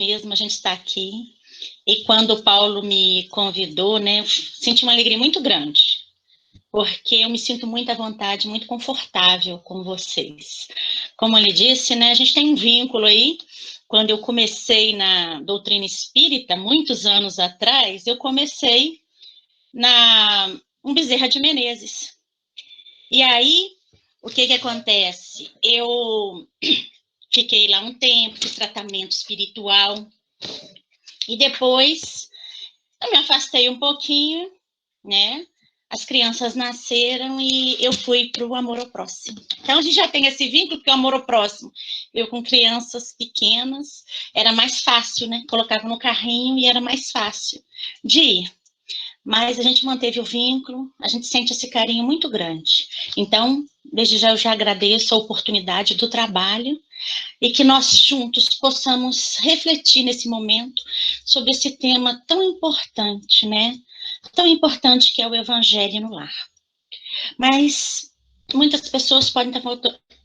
mesmo a gente estar aqui. E quando o Paulo me convidou, né, eu senti uma alegria muito grande, porque eu me sinto muito à vontade, muito confortável com vocês. Como ele disse, né, a gente tem um vínculo aí. Quando eu comecei na doutrina espírita, muitos anos atrás, eu comecei na Bezerra de Menezes. E aí, o que acontece? Eu fiquei lá um tempo, fiz tratamento espiritual, e depois eu me afastei um pouquinho, né? As crianças nasceram e eu fui para o amor ao próximo. Então, a gente já tem esse vínculo, porque o amor ao próximo, eu com crianças pequenas, era mais fácil, né? Colocava no carrinho e era mais fácil de ir. Mas a gente manteve o vínculo, a gente sente esse carinho muito grande. Então, desde já eu já agradeço a oportunidade do trabalho e que nós juntos possamos refletir nesse momento sobre esse tema tão importante, né? Tão importante que é o Evangelho no lar. Mas muitas pessoas podem estar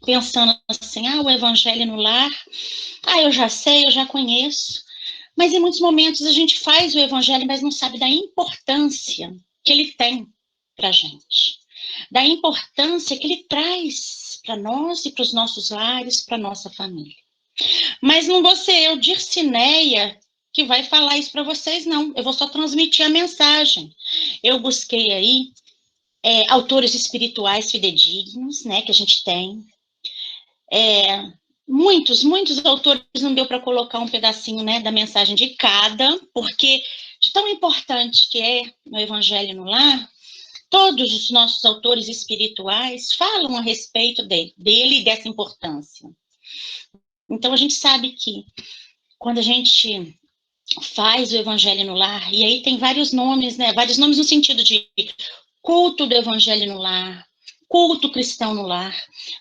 pensando assim, o Evangelho no lar, eu já sei, eu já conheço. Mas em muitos momentos a gente faz o Evangelho, mas não sabe da importância que ele tem para a gente. Da importância que ele traz para nós e para os nossos lares, para a nossa família. Mas não vou ser eu, Dircineia, que vai falar isso para vocês, não. Eu vou só transmitir a mensagem. Eu busquei aí autores espirituais fidedignos, né, que a gente tem. Muitos autores, não deu para colocar um pedacinho, né, da mensagem de cada, porque de tão importante que é no Evangelho no Lar, todos os nossos autores espirituais falam a respeito dele e dessa importância. Então, a gente sabe que quando a gente faz o Evangelho no Lar, e aí tem vários nomes, né? Vários nomes no sentido de culto do Evangelho no Lar, culto cristão no lar,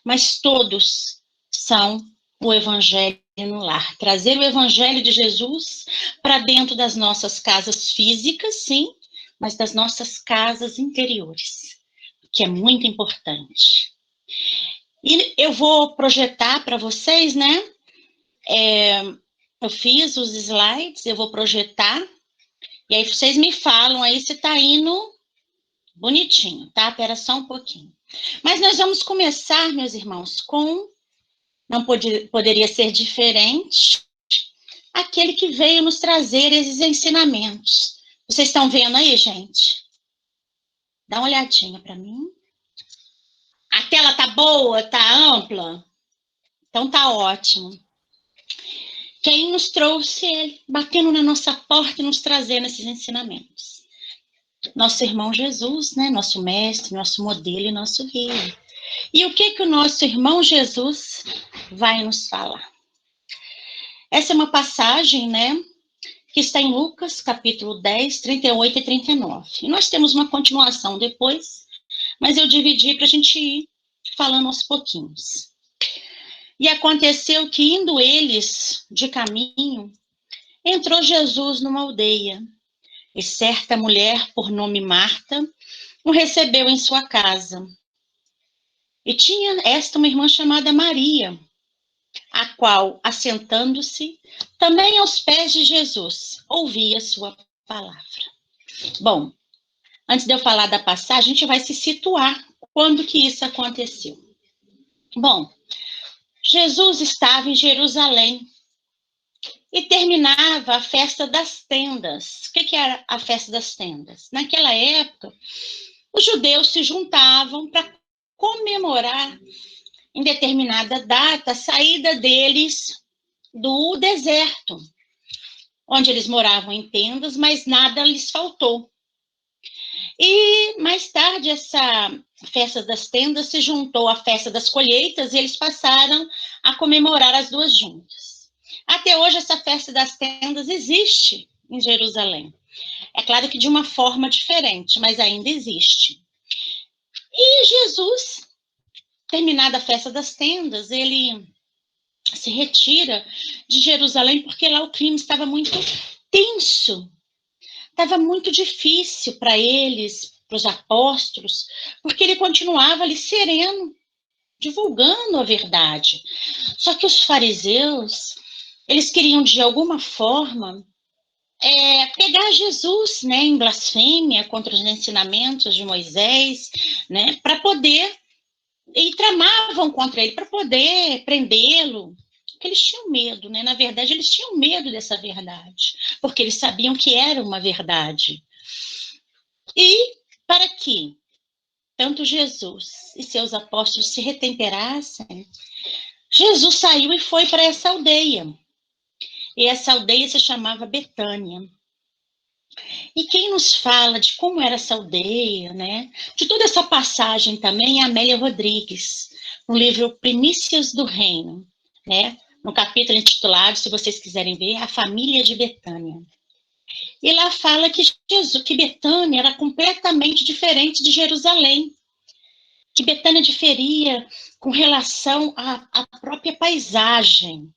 mas todos são o Evangelho no lar. Trazer o Evangelho de Jesus para dentro das nossas casas físicas, sim, mas das nossas casas interiores, que é muito importante. E eu vou projetar para vocês, né? Eu fiz os slides, eu vou projetar, e aí vocês me falam aí se está indo bonitinho, tá? Espera só um pouquinho. Mas nós vamos começar, meus irmãos, com, não poderia ser diferente, aquele que veio nos trazer esses ensinamentos. Vocês estão vendo aí, gente? Dá uma olhadinha para mim. A tela tá boa? Tá ampla? Então tá ótimo. Quem nos trouxe ele, batendo na nossa porta e nos trazendo esses ensinamentos? Nosso irmão Jesus, né? Nosso mestre, nosso modelo e nosso rei. E o que o nosso irmão Jesus vai nos falar? Essa é uma passagem, né, que está em Lucas, capítulo 10, 38 e 39. E nós temos uma continuação depois, mas eu dividi para a gente ir falando aos pouquinhos. E aconteceu que, indo eles de caminho, entrou Jesus numa aldeia, e certa mulher, por nome Marta, o recebeu em sua casa. E tinha esta uma irmã chamada Maria, a qual, assentando-se, também aos pés de Jesus, ouvia sua palavra. Bom, antes de eu falar da passagem, a gente vai se situar quando que isso aconteceu. Bom, Jesus estava em Jerusalém e terminava a festa das tendas. O que era a festa das tendas? Naquela época, os judeus se juntavam para comemorar em determinada data a saída deles do deserto, onde eles moravam em tendas, mas nada lhes faltou. E mais tarde essa festa das tendas se juntou à festa das colheitas e eles passaram a comemorar as duas juntas. Até hoje essa festa das tendas existe em Jerusalém. É claro que de uma forma diferente, mas ainda existe. E Jesus, terminada a festa das tendas, ele se retira de Jerusalém porque lá o clima estava muito tenso. Estava muito difícil para eles, para os apóstolos, porque ele continuava ali sereno, divulgando a verdade. Só que os fariseus Eles queriam, de alguma forma, pegar Jesus, né, em blasfêmia contra os ensinamentos de Moisés, né, para poder, e tramavam contra ele para poder prendê-lo, porque eles tinham medo, né? Na verdade, eles tinham medo dessa verdade, porque eles sabiam que era uma verdade. E para que tanto Jesus e seus apóstolos se retemperassem, Jesus saiu e foi para essa aldeia. E essa aldeia se chamava Betânia. E quem nos fala de como era essa aldeia, né? De toda essa passagem também é Amélia Rodrigues, no livro Primícias do Reino, né? No capítulo intitulado, se vocês quiserem ver, A Família de Betânia. E lá fala que que Betânia era completamente diferente de Jerusalém, que Betânia diferia com relação à própria paisagem.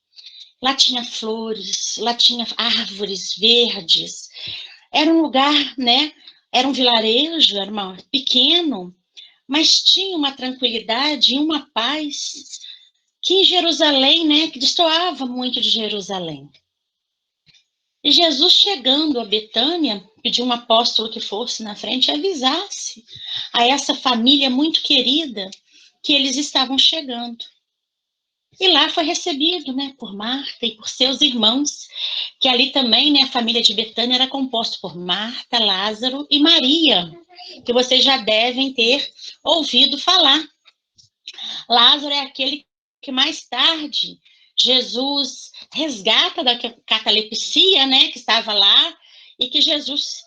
Lá tinha flores, lá tinha árvores verdes. Era um lugar, né? Era um vilarejo, era pequeno, mas tinha uma tranquilidade e uma paz que em Jerusalém, né? Que destoava muito de Jerusalém. E Jesus, chegando a Betânia, pediu um apóstolo que fosse na frente e avisasse a essa família muito querida que eles estavam chegando. E lá foi recebido, né, por Marta e por seus irmãos, que ali também, né, a família de Betânia era composta por Marta, Lázaro e Maria, que vocês já devem ter ouvido falar. Lázaro é aquele que mais tarde Jesus resgata da catalepsia, né, que estava lá, e que Jesus,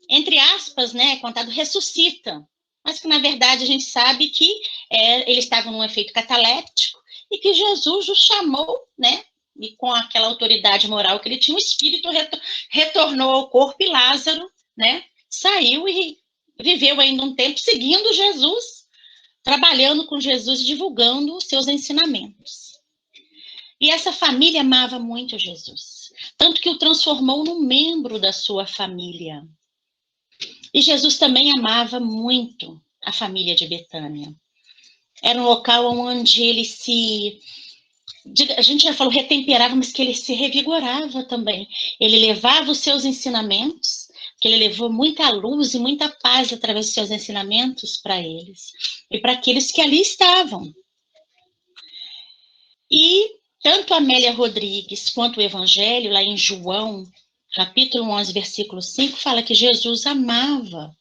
entre aspas, né, contado, ressuscita. Mas que, na verdade, a gente sabe que ele estava num efeito cataléptico e que Jesus o chamou, né, e com aquela autoridade moral que ele tinha, o espírito retornou ao corpo e Lázaro, né, saiu e viveu ainda um tempo seguindo Jesus, trabalhando com Jesus e divulgando os seus ensinamentos. E essa família amava muito Jesus, tanto que o transformou num membro da sua família. E Jesus também amava muito a família de Betânia. Era um local onde ele a gente já falou retemperava, mas que ele se revigorava também. Ele levava os seus ensinamentos, que ele levou muita luz e muita paz através dos seus ensinamentos para eles e para aqueles que ali estavam. E tanto Amélia Rodrigues quanto o Evangelho, lá em João, capítulo 11, versículo 5, fala que Jesus amava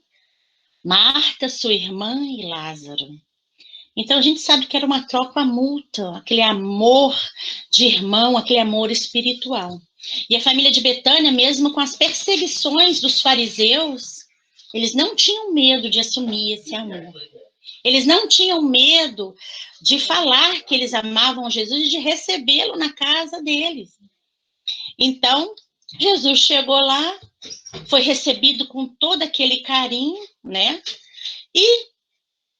Marta, sua irmã e Lázaro. Então a gente sabe que era uma troca mútua, aquele amor de irmão, aquele amor espiritual. E a família de Betânia, mesmo com as perseguições dos fariseus, eles não tinham medo de assumir esse amor. Eles não tinham medo de falar que eles amavam Jesus e de recebê-lo na casa deles. Então, Jesus chegou lá, foi recebido com todo aquele carinho, né? E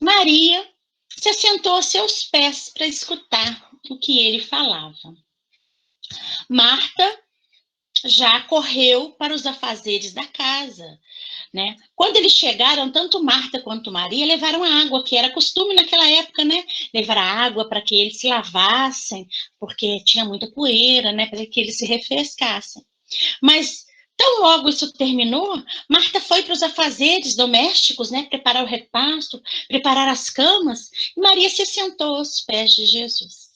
Maria se assentou a seus pés para escutar o que ele falava. Marta já correu para os afazeres da casa, né? Quando eles chegaram, tanto Marta quanto Maria levaram água, que era costume naquela época, né? Levar água para que eles se lavassem, porque tinha muita poeira, né? Para que eles se refrescassem. Mas tão logo isso terminou, Marta foi para os afazeres domésticos, né? Preparar o repasto, preparar as camas, e Maria se sentou aos pés de Jesus.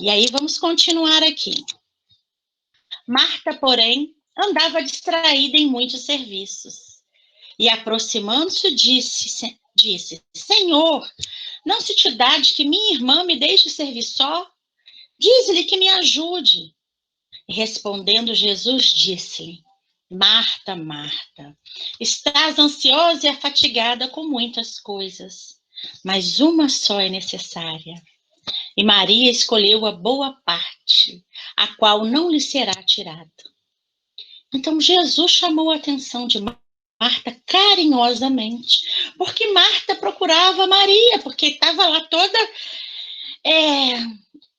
E aí vamos continuar aqui. Marta, porém, andava distraída em muitos serviços. E aproximando-se, disse: Senhor, não se te dá de que minha irmã me deixe servir só? Diz-lhe que me ajude. E respondendo, Jesus disse-lhe: Marta, Marta, estás ansiosa e afatigada com muitas coisas, mas uma só é necessária. E Maria escolheu a boa parte, a qual não lhe será tirada. Então Jesus chamou a atenção de Marta carinhosamente, porque Marta procurava Maria, porque estava lá toda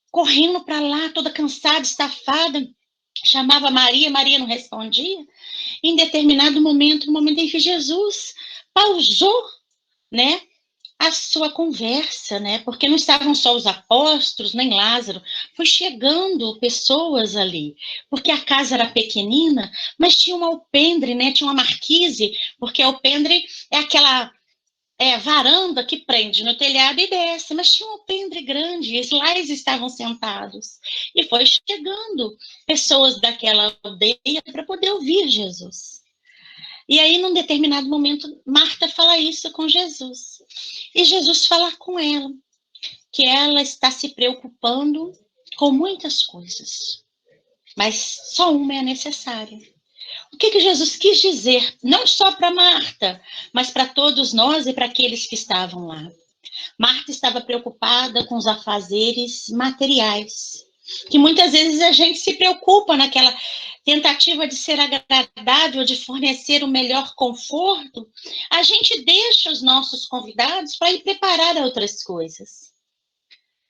correndo para lá, toda cansada, estafada, chamava Maria, Maria não respondia. Em determinado momento, no momento em que Jesus pausou, né, a sua conversa, né? Porque não estavam só os apóstolos, nem Lázaro, foi chegando pessoas ali, porque a casa era pequenina, mas tinha um alpendre, né? Tinha uma marquise, porque alpendre é aquela varanda que prende no telhado e desce, mas tinha um alpendre grande, e lá eles estavam sentados. E foi chegando pessoas daquela aldeia para poder ouvir Jesus. E aí, num determinado momento, Marta fala isso com Jesus. E Jesus fala com ela, que ela está se preocupando com muitas coisas, mas só uma é necessária. O que Jesus quis dizer, não só para Marta, mas para todos nós e para aqueles que estavam lá? Marta estava preocupada com os afazeres materiais, que muitas vezes a gente se preocupa naquela tentativa de ser agradável, de fornecer o melhor conforto, a gente deixa os nossos convidados para ir preparar outras coisas.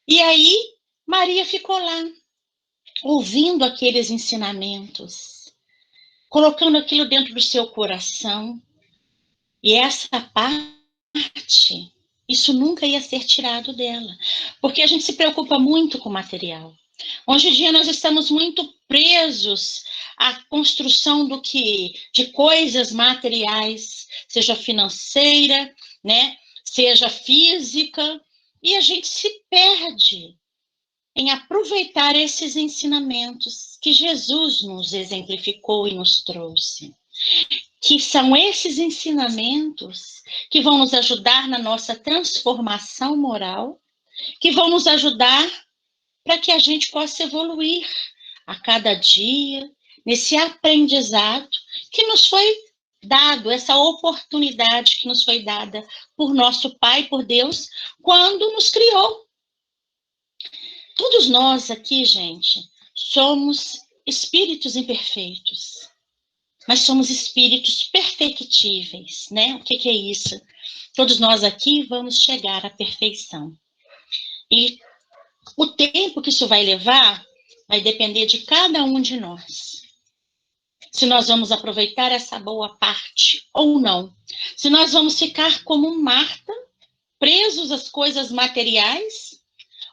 E aí, Maria ficou lá, ouvindo aqueles ensinamentos, colocando aquilo dentro do seu coração. E essa parte, isso nunca ia ser tirado dela, porque a gente se preocupa muito com o material. Hoje em dia nós estamos muito presos à construção de coisas materiais, seja financeira, né, seja física, e a gente se perde em aproveitar esses ensinamentos que Jesus nos exemplificou e nos trouxe. Que são esses ensinamentos que vão nos ajudar na nossa transformação moral, que vão nos ajudar para que a gente possa evoluir a cada dia, nesse aprendizado que nos foi dado, essa oportunidade que nos foi dada por nosso Pai, por Deus, quando nos criou. Todos nós aqui, gente, somos espíritos imperfeitos, mas somos espíritos perfectíveis, né? O que é isso? Todos nós aqui vamos chegar à perfeição. E o tempo que isso vai levar vai depender de cada um de nós. Se nós vamos aproveitar essa boa parte ou não. Se nós vamos ficar como Marta, presos às coisas materiais,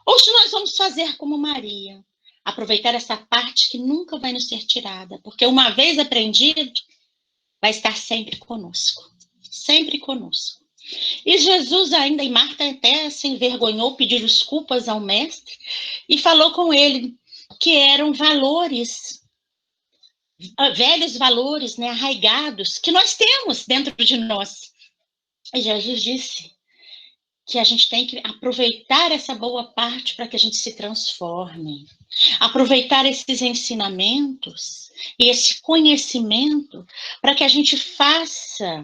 ou se nós vamos fazer como Maria, aproveitar essa parte que nunca vai nos ser tirada, porque uma vez aprendido, vai estar sempre conosco. Sempre conosco. E Jesus ainda, e Marta até se envergonhou, pediu desculpas ao mestre e falou com ele que eram valores, velhos valores, né, arraigados, que nós temos dentro de nós. E Jesus disse que a gente tem que aproveitar essa boa parte para que a gente se transforme. Aproveitar esses ensinamentos e esse conhecimento para que a gente faça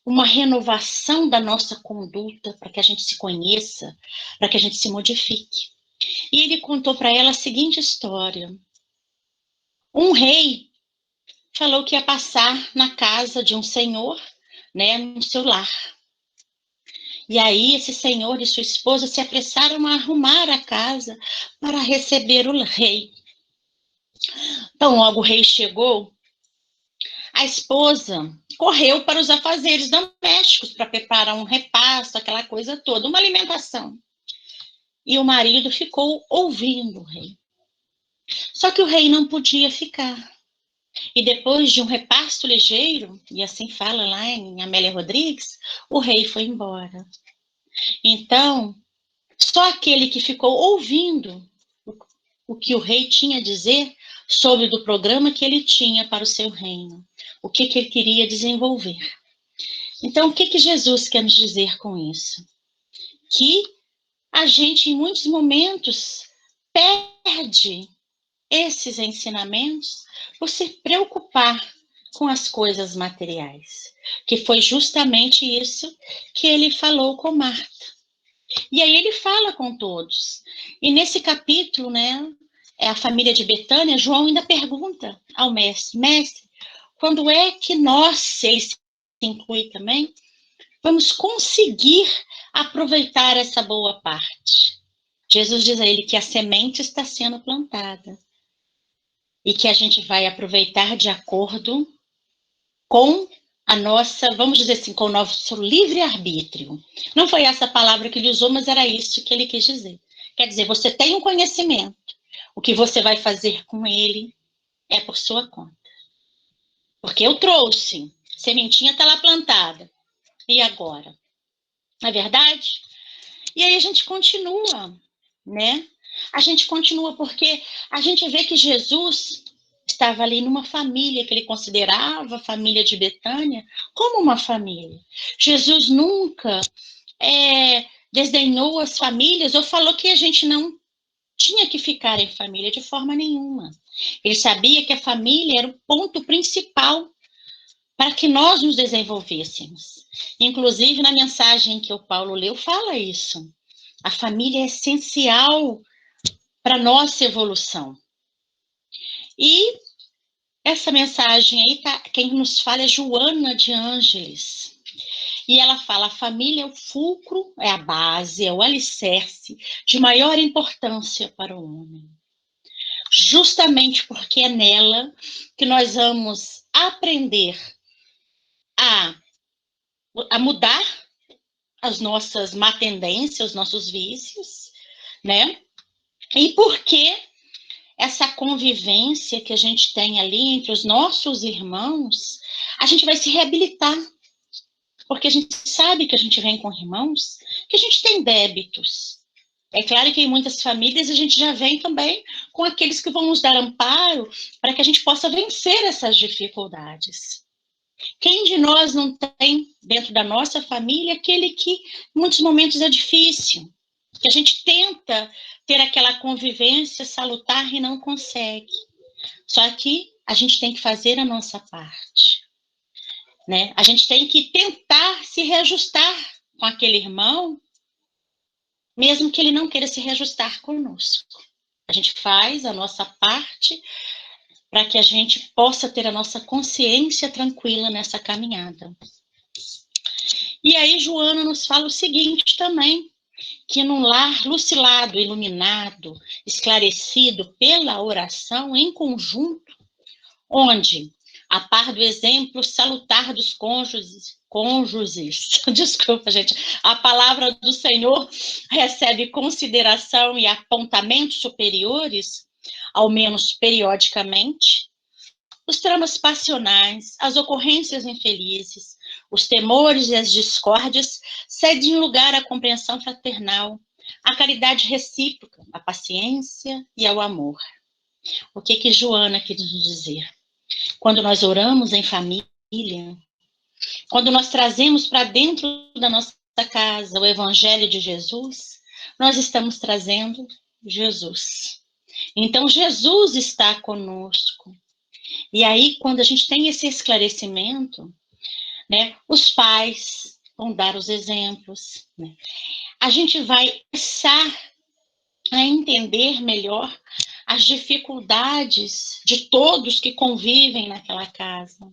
uma renovação da nossa conduta, para que a gente se conheça, para que a gente se modifique. E ele contou para ela a seguinte história. Um rei falou que ia passar na casa de um senhor, né, no seu lar. E aí esse senhor e sua esposa se apressaram a arrumar a casa para receber o rei. Então, logo o rei chegou, a esposa correu para os afazeres domésticos para preparar um repasto, aquela coisa toda, uma alimentação. E o marido ficou ouvindo o rei. Só que o rei não podia ficar. E depois de um repasto ligeiro, e assim fala lá em Amélia Rodrigues, o rei foi embora. Então, só aquele que ficou ouvindo o que o rei tinha a dizer sobre do programa que ele tinha para o seu reino, o que ele queria desenvolver. Então, o que Jesus quer nos dizer com isso? Que a gente, em muitos momentos, perde esses ensinamentos por se preocupar com as coisas materiais, que foi justamente isso que ele falou com Marta. E aí ele fala com todos. E nesse capítulo, né, a família de Betânia, João ainda pergunta ao mestre, quando é que nós, ele se inclui também, vamos conseguir aproveitar essa boa parte? Jesus diz a ele que a semente está sendo plantada e que a gente vai aproveitar de acordo com a nossa, vamos dizer assim, com o nosso livre-arbítrio. Não foi essa palavra que ele usou, mas era isso que ele quis dizer. Quer dizer, você tem um conhecimento, o que você vai fazer com ele é por sua conta. Porque eu trouxe, sementinha está lá plantada. E agora? Não é verdade? E aí a gente continua, né? A gente continua porque a gente vê que Jesus estava ali numa família que ele considerava a família de Betânia como uma família. Jesus nunca desdenhou as famílias ou falou que a gente não tinha que ficar em família de forma nenhuma. Ele sabia que a família era o ponto principal para que nós nos desenvolvêssemos. Inclusive, na mensagem que o Paulo leu, fala isso. A família é essencial para a nossa evolução. E essa mensagem aí, quem nos fala é Joana de Ângeles. E ela fala, a família é o fulcro, é a base, é o alicerce de maior importância para o homem. Justamente porque é nela que nós vamos aprender a mudar as nossas má tendências, os nossos vícios, né? E porque essa convivência que a gente tem ali entre os nossos irmãos, a gente vai se reabilitar. Porque a gente sabe que a gente vem com irmãos, que a gente tem débitos. É claro que em muitas famílias a gente já vem também com aqueles que vão nos dar amparo para que a gente possa vencer essas dificuldades. Quem de nós não tem dentro da nossa família aquele que em muitos momentos é difícil, que a gente tenta ter aquela convivência salutar e não consegue. Só que a gente tem que fazer a nossa parte, né? A gente tem que tentar se reajustar com aquele irmão, mesmo que ele não queira se reajustar conosco. A gente faz a nossa parte para que a gente possa ter a nossa consciência tranquila nessa caminhada. E aí Joana nos fala o seguinte também, que num lar lucilado, iluminado, esclarecido pela oração em conjunto, onde, a par do exemplo salutar dos cônjuges, desculpa, gente, a palavra do Senhor recebe consideração e apontamentos superiores, ao menos periodicamente, os tramas passionais, as ocorrências infelizes, os temores e as discórdias cedem lugar à compreensão fraternal, à caridade recíproca, à paciência e ao amor. O que Joana quis nos dizer? Quando nós oramos em família, quando nós trazemos para dentro da nossa casa o Evangelho de Jesus, nós estamos trazendo Jesus. Então, Jesus está conosco. E aí, quando a gente tem esse esclarecimento, né, os pais vão dar os exemplos, né? A gente vai começar a entender melhor as dificuldades de todos que convivem naquela casa.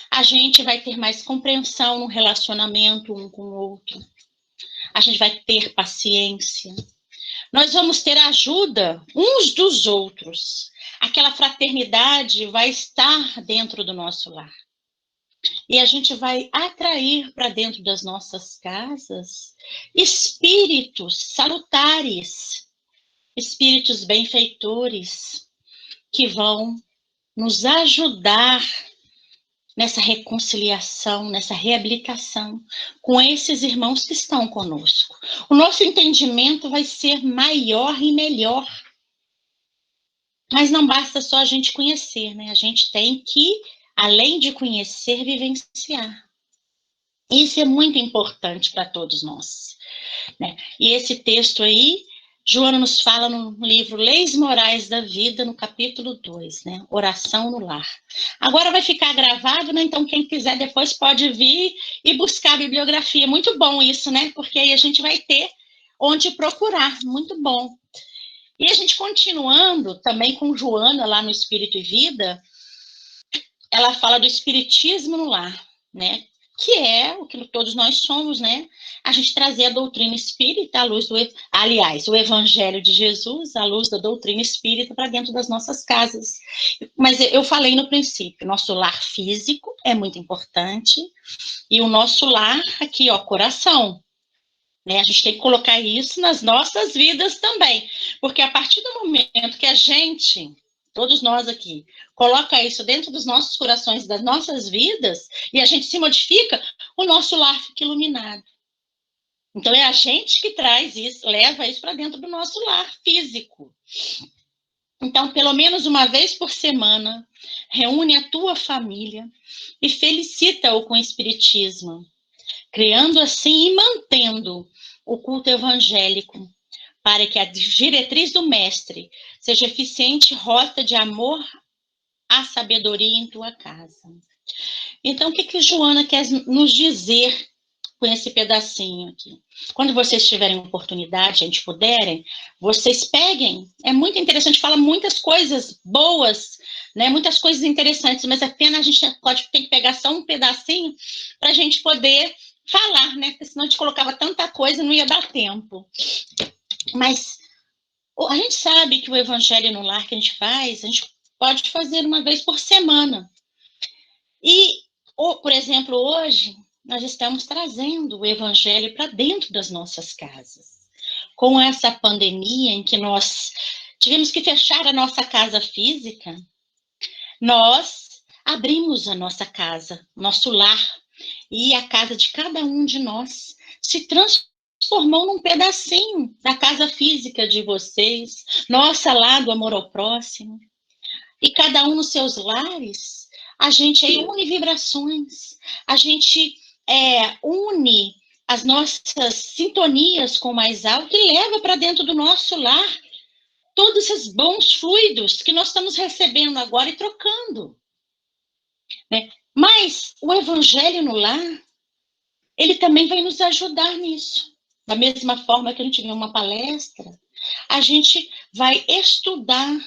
A gente vai ter mais compreensão no relacionamento um com o outro. A gente vai ter paciência. Nós vamos ter ajuda uns dos outros. Aquela fraternidade vai estar dentro do nosso lar. E a gente vai atrair para dentro das nossas casas espíritos salutares, espíritos benfeitores, que vão nos ajudar nessa reconciliação, nessa reabilitação com esses irmãos que estão conosco. O nosso entendimento vai ser maior e melhor. Mas não basta só a gente conhecer, né? A gente tem que, além de conhecer, vivenciar. Isso é muito importante para todos nós, né? E esse texto aí, Joana nos fala no livro Leis Morais da Vida, no capítulo 2, né? Oração no lar. Agora vai ficar gravado, né? Então quem quiser depois pode vir e buscar a bibliografia. Muito bom isso, né? Porque aí a gente vai ter onde procurar. Muito bom. E a gente continuando também com Joana lá no Espírito e Vida, ela fala do espiritismo no lar, né? que é o que todos nós somos, né? A gente trazer a doutrina espírita à luz aliás, o evangelho de Jesus à luz da doutrina espírita para dentro das nossas casas. Mas eu falei no princípio, nosso lar físico é muito importante e o nosso lar aqui, ó, coração. Né? A gente tem que colocar isso nas nossas vidas também, porque a partir do momento que a gente, todos nós aqui, coloca isso dentro dos nossos corações, das nossas vidas, e a gente se modifica, o nosso lar fica iluminado. Então é a gente que traz isso, leva isso para dentro do nosso lar físico. Então, pelo menos uma vez por semana, reúne a tua família e felicita-o com o espiritismo, criando assim e mantendo o culto evangélico, para que a diretriz do mestre seja eficiente rota de amor à sabedoria em tua casa. Então, o que Joana quer nos dizer com esse pedacinho aqui? Quando vocês tiverem oportunidade, a gente puderem, vocês peguem. É muito interessante, fala muitas coisas boas, né? Muitas coisas interessantes, mas apenas a gente tem que pegar só um pedacinho para a gente poder falar, né? Porque senão a gente colocava tanta coisa, não ia dar tempo. Mas a gente sabe que o evangelho no lar que a gente faz, a gente pode fazer uma vez por semana. E, por exemplo, hoje, nós estamos trazendo o evangelho para dentro das nossas casas. Com essa pandemia em que nós tivemos que fechar a nossa casa física, nós abrimos a nossa casa, nosso lar, e a casa de cada um de nós se transformou num pedacinho da casa física de vocês, nossa lá do amor ao próximo. E cada um nos seus lares, a gente aí une vibrações, a gente une as nossas sintonias com o mais alto e leva para dentro do nosso lar todos esses bons fluidos que nós estamos recebendo agora e trocando. Né? Mas o evangelho no lar, ele também vai nos ajudar nisso. Da mesma forma que a gente vê uma palestra, a gente vai estudar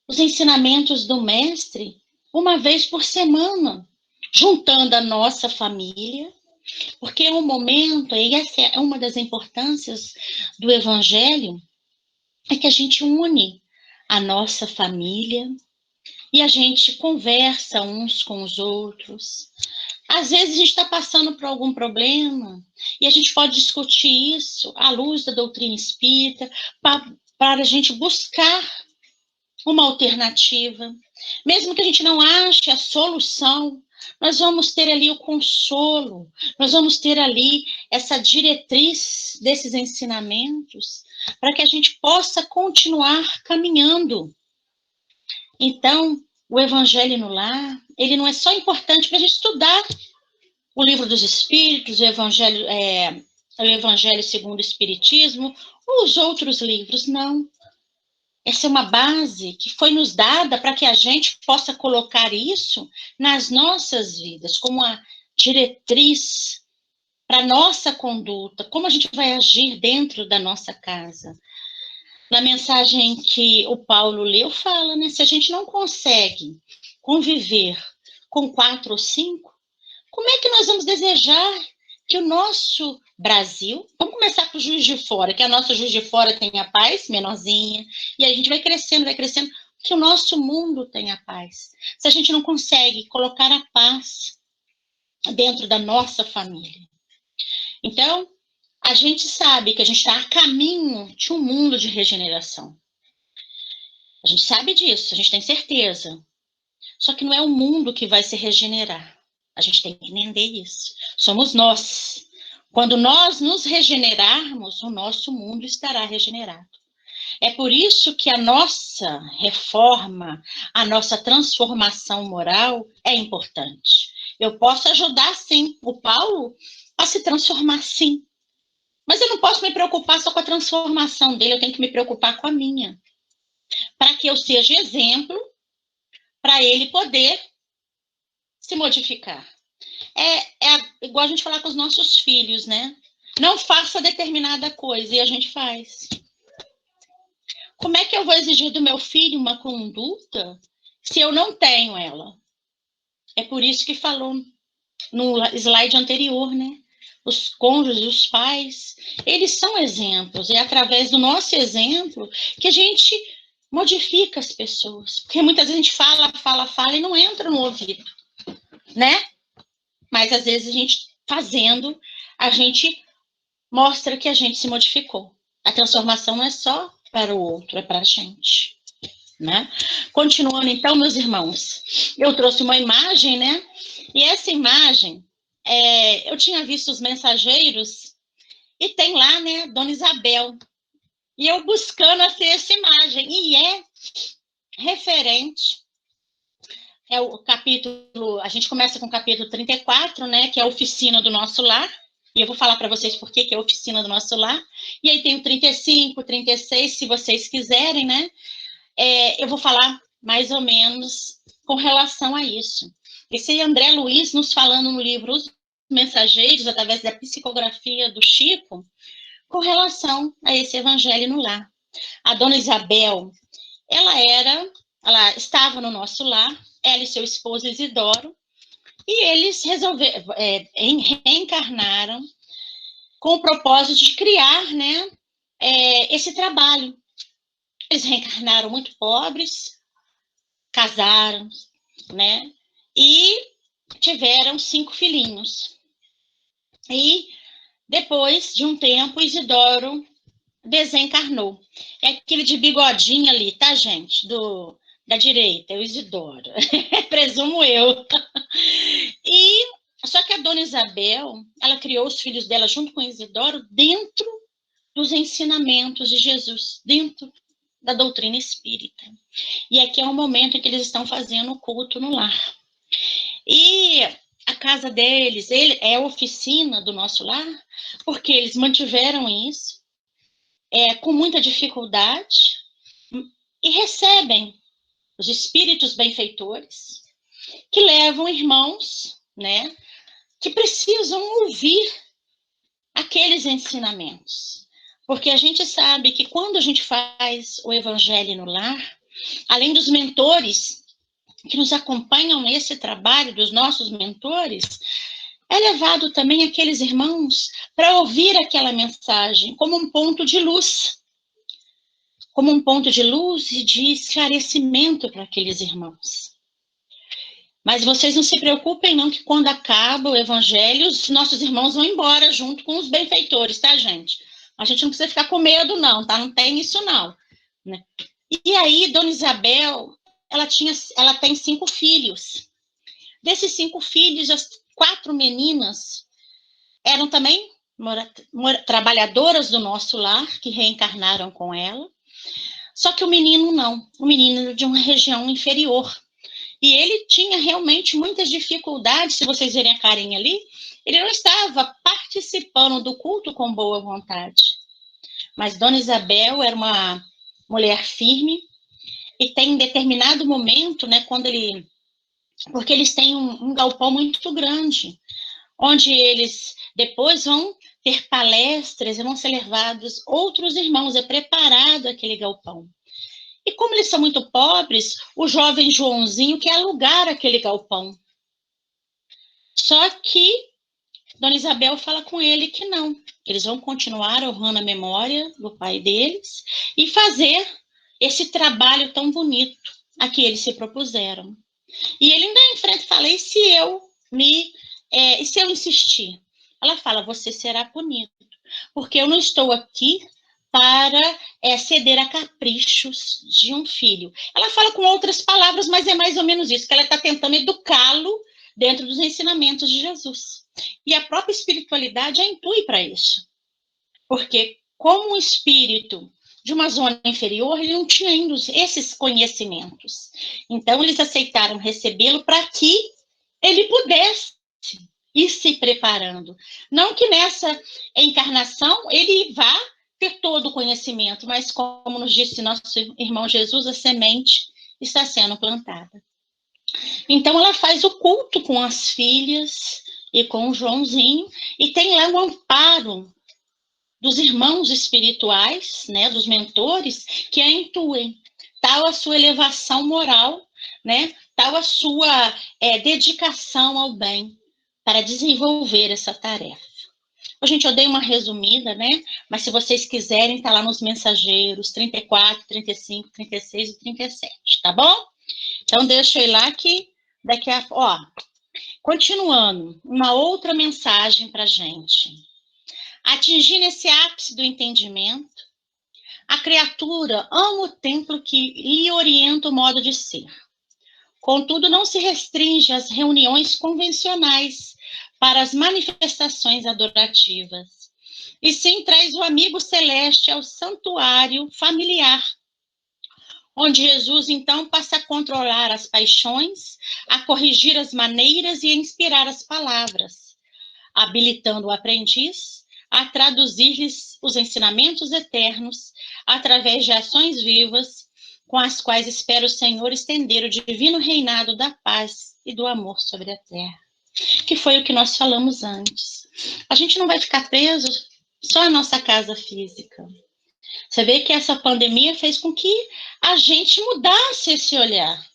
os ensinamentos do mestre uma vez por semana, juntando a nossa família, porque é um momento, e essa é uma das importâncias do evangelho, é que a gente une a nossa família e a gente conversa uns com os outros. Às vezes a gente está passando por algum problema e a gente pode discutir isso à luz da doutrina espírita para a gente buscar uma alternativa. Mesmo que a gente não ache a solução, nós vamos ter ali o consolo, nós vamos ter ali essa diretriz desses ensinamentos para que a gente possa continuar caminhando. Então, o Evangelho no Lar, ele não é só importante para a gente estudar o Livro dos Espíritos, o Evangelho segundo o Espiritismo, ou os outros livros, não. Essa é uma base que foi nos dada para que a gente possa colocar isso nas nossas vidas, como a diretriz para a nossa conduta, como a gente vai agir dentro da nossa casa. Na mensagem que o Paulo leu, fala, né? Se a gente não consegue conviver com 4 ou 5, como é que nós vamos desejar que o nosso Brasil, vamos começar com o Juiz de Fora, que a nossa Juiz de Fora tenha paz, menorzinha, e a gente vai crescendo, que o nosso mundo tenha paz. Se a gente não consegue colocar a paz dentro da nossa família. Então, a gente sabe que a gente está a caminho de um mundo de regeneração. A gente sabe disso, a gente tem certeza. Só que não é o mundo que vai se regenerar. A gente tem que entender isso. Somos nós. Quando nós nos regenerarmos, o nosso mundo estará regenerado. É por isso que a nossa reforma, a nossa transformação moral é importante. Eu posso ajudar, sim, o Paulo a se transformar, sim. Mas eu não posso me preocupar só com a transformação dele, eu tenho que me preocupar com a minha. Para que eu seja exemplo, para ele poder se modificar. Igual a gente falar com os nossos filhos, né? Não faça determinada coisa e a gente faz. Como é que eu vou exigir do meu filho uma conduta se eu não tenho ela? É por isso que falou no slide anterior, né? Os cônjuges, os pais, eles são exemplos. É através do nosso exemplo que a gente modifica as pessoas. Porque muitas vezes a gente fala e não entra no ouvido, né? Mas às vezes a gente fazendo, a gente mostra que a gente se modificou. A transformação não é só para o outro, é para a gente, né? Continuando então, meus irmãos, eu trouxe uma imagem, né? E essa imagem, eu tinha visto os mensageiros e tem lá, né, Dona Isabel. E eu buscando essa imagem, e é referente, o capítulo, a gente começa com o capítulo 34, né, que é a oficina do nosso lar, e eu vou falar para vocês por que é a oficina do nosso lar, e aí tem o 35, 36, se vocês quiserem, né, eu vou falar mais ou menos com relação a isso. Esse é André Luiz nos falando no livro Os Mensageiros, através da psicografia do Chico, com relação a esse evangelho no lar. A dona Isabel, ela estava no nosso lar, ela e seu esposo Isidoro, e eles reencarnaram com o propósito de criar, né, esse trabalho. Eles reencarnaram muito pobres, casaram, né, e tiveram 5 filhinhos. E depois de um tempo, Isidoro desencarnou. É aquele de bigodinho ali, tá, gente? Da direita, é o Isidoro. Presumo eu. E só que a dona Isabel, ela criou os filhos dela junto com Isidoro dentro dos ensinamentos de Jesus, dentro da doutrina espírita. E aqui é o momento em que eles estão fazendo o culto no lar. E a casa deles, é a oficina do nosso lar, porque eles mantiveram isso com muita dificuldade e recebem os espíritos benfeitores que levam irmãos, né, que precisam ouvir aqueles ensinamentos. Porque a gente sabe que quando a gente faz o evangelho no lar, além dos mentores que nos acompanham nesse trabalho, dos nossos mentores, é levado também aqueles irmãos para ouvir aquela mensagem como um ponto de luz, como um ponto de luz e de esclarecimento para aqueles irmãos. Mas vocês não se preocupem não, que quando acaba o evangelho, os nossos irmãos vão embora junto com os benfeitores, tá, gente? A gente não precisa ficar com medo não, tá? Não tem isso não, né? E aí, Dona Isabel, ela tem 5 filhos. Desses 5 filhos, as 4 meninas eram também trabalhadoras do nosso lar, que reencarnaram com ela. Só que o menino não, o menino de uma região inferior. E ele tinha realmente muitas dificuldades, se vocês verem a carinha ali, ele não estava participando do culto com boa vontade. Mas Dona Isabel era uma mulher firme, e tem em determinado momento, né, porque eles têm um galpão muito grande, onde eles depois vão ter palestras e vão ser levados outros irmãos, é preparado aquele galpão. E como eles são muito pobres, o jovem Joãozinho quer alugar aquele galpão. Só que Dona Isabel fala com ele que não, que eles vão continuar honrando a memória do pai deles e fazer esse trabalho tão bonito a que eles se propuseram. E ele ainda enfrenta e fala, e se eu insistir? Ela fala, você será punido, porque eu não estou aqui para ceder a caprichos de um filho. Ela fala com outras palavras, mas é mais ou menos isso, que ela está tentando educá-lo dentro dos ensinamentos de Jesus. E a própria espiritualidade a intui para isso. Porque como um espírito de uma zona inferior, ele não tinha ainda esses conhecimentos. Então, eles aceitaram recebê-lo para que ele pudesse ir se preparando. Não que nessa encarnação ele vá ter todo o conhecimento, mas como nos disse nosso irmão Jesus, a semente está sendo plantada. Então, ela faz o culto com as filhas e com o Joãozinho, e tem lá o amparo dos irmãos espirituais, né, dos mentores, que a intuem. Tal a sua elevação moral, né, tal a sua dedicação ao bem. para desenvolver essa tarefa. Gente, eu dei uma resumida, né? Mas se vocês quiserem, tá lá nos mensageiros 34, 35, 36 e 37, tá bom? Então, deixa eu ir lá que daqui a... Ó, continuando, uma outra mensagem para gente. Atingindo esse ápice do entendimento, a criatura ama o templo que lhe orienta o modo de ser. Contudo, não se restringe às reuniões convencionais para as manifestações adorativas, e sim traz o amigo celeste ao santuário familiar, onde Jesus, então, passa a controlar as paixões, a corrigir as maneiras e a inspirar as palavras, habilitando o aprendiz a traduzir-lhes os ensinamentos eternos através de ações vivas, com as quais espera o Senhor estender o divino reinado da paz e do amor sobre a terra. Que foi o que nós falamos antes. A gente não vai ficar preso só à nossa casa física. Você vê que essa pandemia fez com que a gente mudasse esse olhar.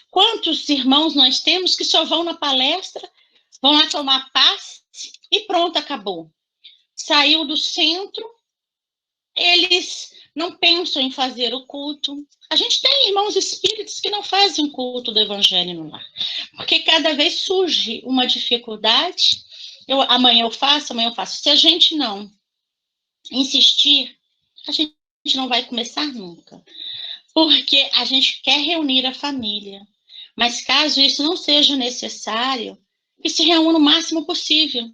Quantos irmãos nós temos que só vão na palestra, vão lá tomar passe e pronto, acabou. Saiu do centro, eles não pensam em fazer o culto. A gente tem irmãos espíritos que não fazem o culto do evangelho no lar, porque cada vez surge uma dificuldade. Amanhã eu faço. Se a gente não insistir, a gente não vai começar nunca, porque a gente quer reunir a família. Mas caso isso não seja necessário, que se reúna o máximo possível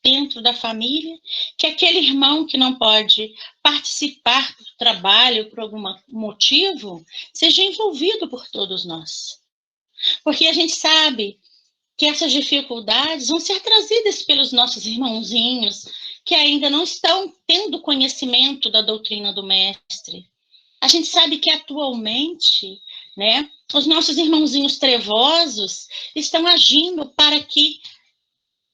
dentro da família, que aquele irmão que não pode participar do trabalho por algum motivo, seja envolvido por todos nós. Porque a gente sabe que essas dificuldades vão ser trazidas pelos nossos irmãozinhos que ainda não estão tendo conhecimento da doutrina do Mestre. A gente sabe que atualmente, né, os nossos irmãozinhos trevosos estão agindo para que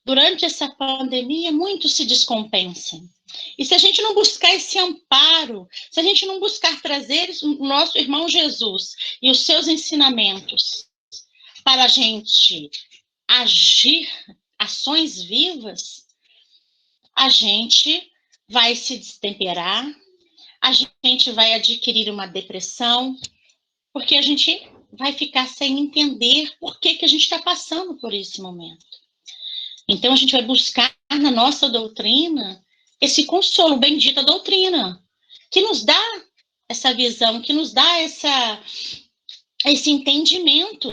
durante essa pandemia, muitos se descompensem. E se a gente não buscar esse amparo, se a gente não buscar trazer o nosso irmão Jesus e os seus ensinamentos para a gente agir ações vivas, a gente vai se destemperar, a gente vai adquirir uma depressão, porque a gente vai ficar sem entender por que a gente está passando por esse momento. Então, a gente vai buscar na nossa doutrina esse consolo, bendita doutrina, que nos dá essa visão, que nos dá esse entendimento.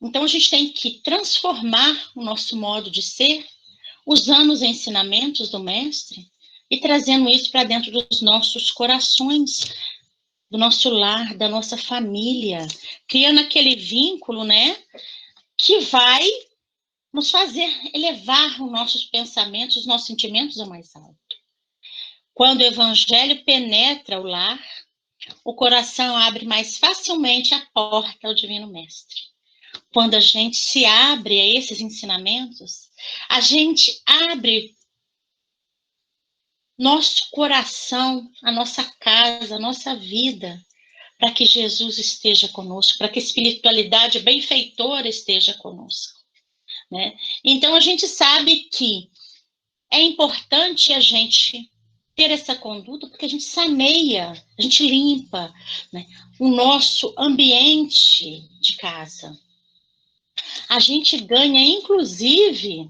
Então, a gente tem que transformar o nosso modo de ser, usando os ensinamentos do Mestre e trazendo isso para dentro dos nossos corações, do nosso lar, da nossa família, criando aquele vínculo, né, que vai nos fazer elevar os nossos pensamentos, os nossos sentimentos ao mais alto. Quando o evangelho penetra o lar, o coração abre mais facilmente a porta ao Divino Mestre. Quando a gente se abre a esses ensinamentos, a gente abre nosso coração, a nossa casa, a nossa vida, para que Jesus esteja conosco, para que a espiritualidade benfeitora esteja conosco. Né? Então, a gente sabe que é importante a gente ter essa conduta, porque a gente saneia, a gente limpa, né, o nosso ambiente de casa. A gente ganha, inclusive,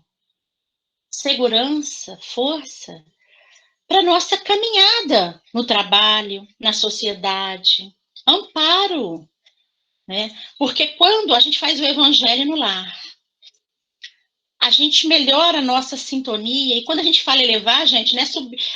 segurança, força, para nossa caminhada no trabalho, na sociedade, amparo, né? Porque quando a gente faz o evangelho no lar, a gente melhora a nossa sintonia, e quando a gente fala elevar, gente, né,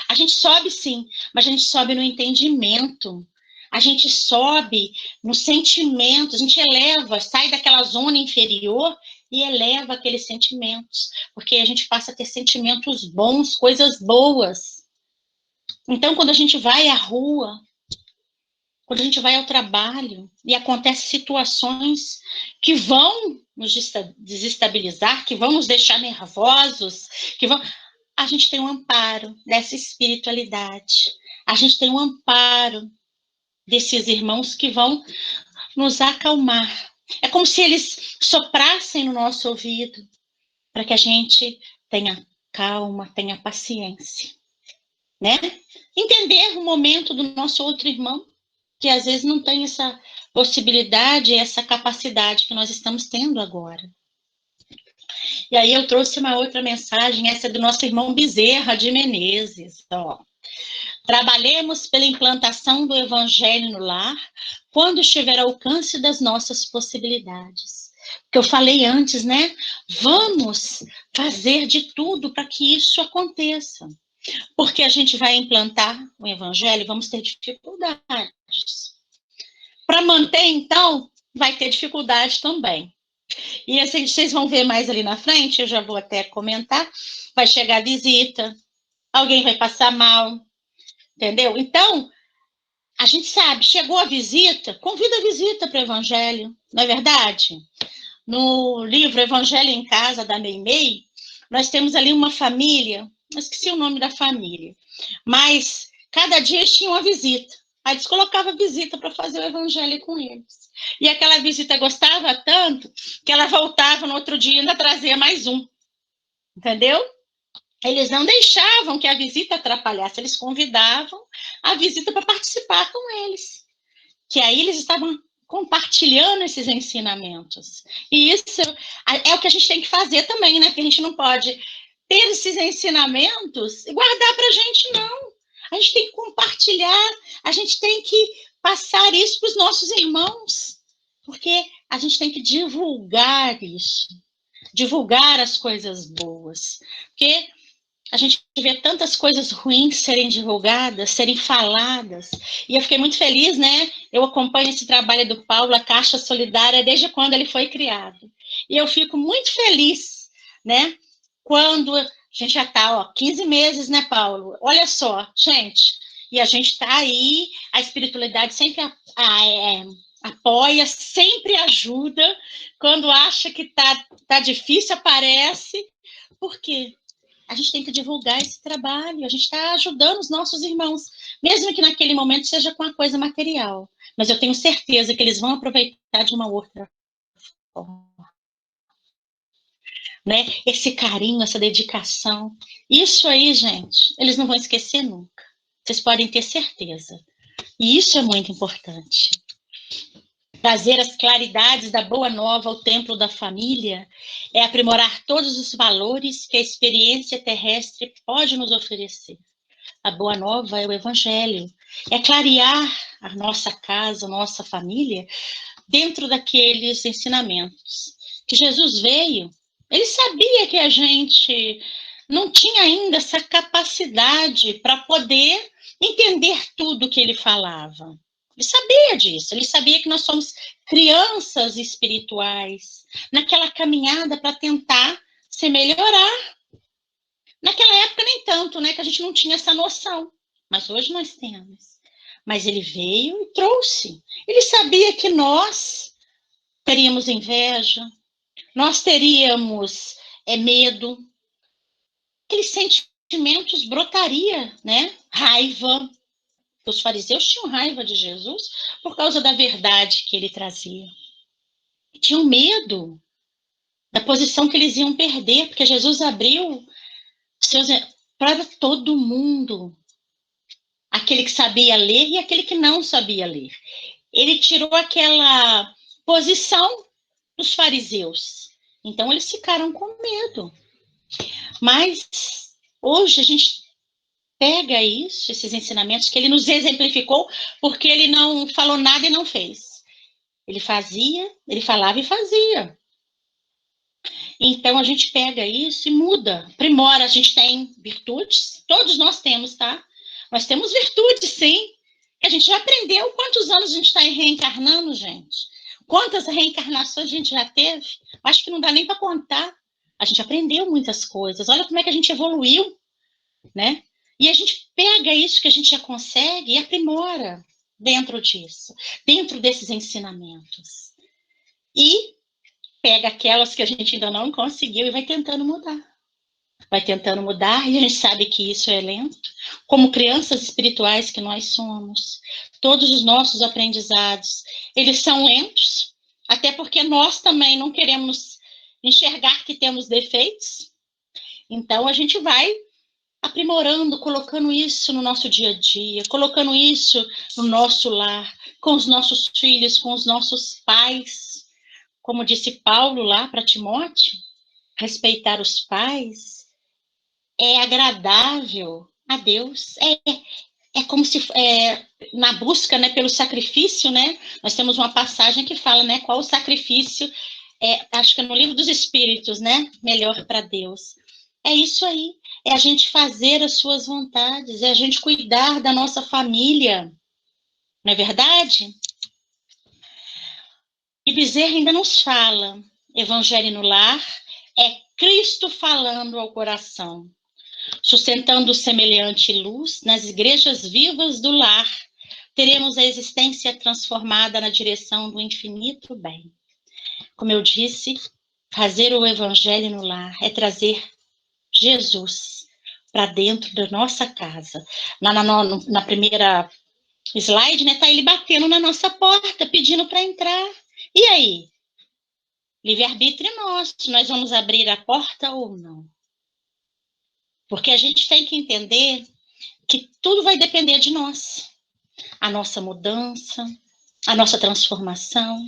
a gente sobe sim, mas a gente sobe no entendimento, a gente sobe no sentimento, a gente eleva, sai daquela zona inferior e eleva aqueles sentimentos, porque a gente passa a ter sentimentos bons, coisas boas. Então, quando a gente vai à rua, quando a gente vai ao trabalho e acontecem situações que vão nos desestabilizar, que vão nos deixar nervosos, a gente tem um amparo dessa espiritualidade. A gente tem um amparo desses irmãos que vão nos acalmar. É como se eles soprassem no nosso ouvido para que a gente tenha calma, tenha paciência, né? Entender o momento do nosso outro irmão, que às vezes não tem essa possibilidade, essa capacidade que nós estamos tendo agora. E aí eu trouxe uma outra mensagem, essa é do nosso irmão Bezerra de Menezes, ó. Trabalhemos pela implantação do evangelho no lar, quando estiver ao alcance das nossas possibilidades. Que eu falei antes, né? Vamos fazer de tudo para que isso aconteça. Porque a gente vai implantar o evangelho, vamos ter dificuldades. Para manter, então, vai ter dificuldade também. E assim, vocês vão ver mais ali na frente, eu já vou até comentar, vai chegar visita, alguém vai passar mal, entendeu? Então, a gente sabe, chegou a visita, convida a visita para o evangelho, não é verdade? No livro Evangelho em Casa, da Meimei, nós temos ali uma família, eu esqueci o nome da família, mas cada dia tinha uma visita. Aí eles colocavam visita para fazer o evangelho com eles. E aquela visita gostava tanto que ela voltava no outro dia e ainda trazia mais um. Entendeu? Eles não deixavam que a visita atrapalhasse, eles convidavam a visita para participar com eles. Que aí eles estavam compartilhando esses ensinamentos. E isso é o que a gente tem que fazer também, né? Porque a gente não pode ter esses ensinamentos e guardar para a gente, não. A gente tem que compartilhar, a gente tem que passar isso para os nossos irmãos, porque a gente tem que divulgar isso, divulgar as coisas boas, porque a gente vê tantas coisas ruins serem divulgadas, serem faladas, e eu fiquei muito feliz, né? Eu acompanho esse trabalho do Paulo, a Caixa Solidária, desde quando ele foi criado, e eu fico muito feliz, né? Quando a gente já está, ó, 15 meses, né, Paulo? Olha só, gente, e a gente está aí, a espiritualidade sempre apoia, sempre ajuda, quando acha que tá difícil, aparece, por quê? A gente tem que divulgar esse trabalho, a gente está ajudando os nossos irmãos, mesmo que naquele momento seja com a coisa material, mas eu tenho certeza que eles vão aproveitar de uma outra forma. Né? Esse carinho, essa dedicação, isso aí, gente, eles não vão esquecer nunca. Vocês podem ter certeza. E isso é muito importante. Trazer as claridades da boa nova ao templo da família é aprimorar todos os valores que a experiência terrestre pode nos oferecer. A boa nova é o evangelho, é clarear a nossa casa, a nossa família, dentro daqueles ensinamentos que Jesus veio. Ele sabia que a gente não tinha ainda essa capacidade para poder entender tudo que ele falava. Ele sabia disso, ele sabia que nós somos crianças espirituais, naquela caminhada para tentar se melhorar. Naquela época nem tanto, né, que a gente não tinha essa noção, mas hoje nós temos. Mas ele veio e trouxe. Ele sabia que nós teríamos inveja, nós teríamos medo, aqueles sentimentos brotaria, né? Raiva. Os fariseus tinham raiva de Jesus por causa da verdade que ele trazia. Tinham medo da posição que eles iam perder, porque Jesus abriu para todo mundo. Aquele que sabia ler e aquele que não sabia ler. Ele tirou aquela posição dos fariseus. Então, eles ficaram com medo. Mas, hoje, a gente pega isso, esses ensinamentos que ele nos exemplificou, porque ele não falou nada e não fez. Ele fazia, ele falava e fazia. Então, a gente pega isso e muda, aprimora. A gente tem virtudes, todos nós temos, tá? Nós temos virtudes, sim. A gente já aprendeu quantos anos a gente está reencarnando, gente. Quantas reencarnações a gente já teve? Acho que não dá nem para contar. A gente aprendeu muitas coisas. Olha como é que a gente evoluiu, né? E a gente pega isso que a gente já consegue e aprimora dentro disso, dentro desses ensinamentos. E pega aquelas que a gente ainda não conseguiu e vai tentando mudar. Vai tentando mudar, e a gente sabe que isso é lento. Como crianças espirituais que nós somos, todos os nossos aprendizados, eles são lentos, até porque nós também não queremos enxergar que temos defeitos. Então, a gente vai aprimorando, colocando isso no nosso dia a dia, colocando isso no nosso lar, com os nossos filhos, com os nossos pais. Como disse Paulo lá para Timóteo, respeitar os pais é agradável a Deus, é como se na busca, né, pelo sacrifício, né? Nós temos uma passagem que fala, né, qual o sacrifício acho que é no Livro dos Espíritos, né? Melhor para Deus. É isso aí, é a gente fazer as suas vontades, é a gente cuidar da nossa família, não é verdade? E Bezerra ainda nos fala, Evangelho no Lar é Cristo falando ao coração, sustentando semelhante luz nas igrejas vivas do lar, teremos a existência transformada na direção do infinito bem. Como eu disse, fazer o Evangelho no lar é trazer Jesus para dentro da nossa casa. Na primeira slide, né, tá ele batendo na nossa porta, pedindo para entrar. E aí? Livre-arbítrio nosso, nós vamos abrir a porta ou não? Porque a gente tem que entender que tudo vai depender de nós. A nossa mudança, a nossa transformação.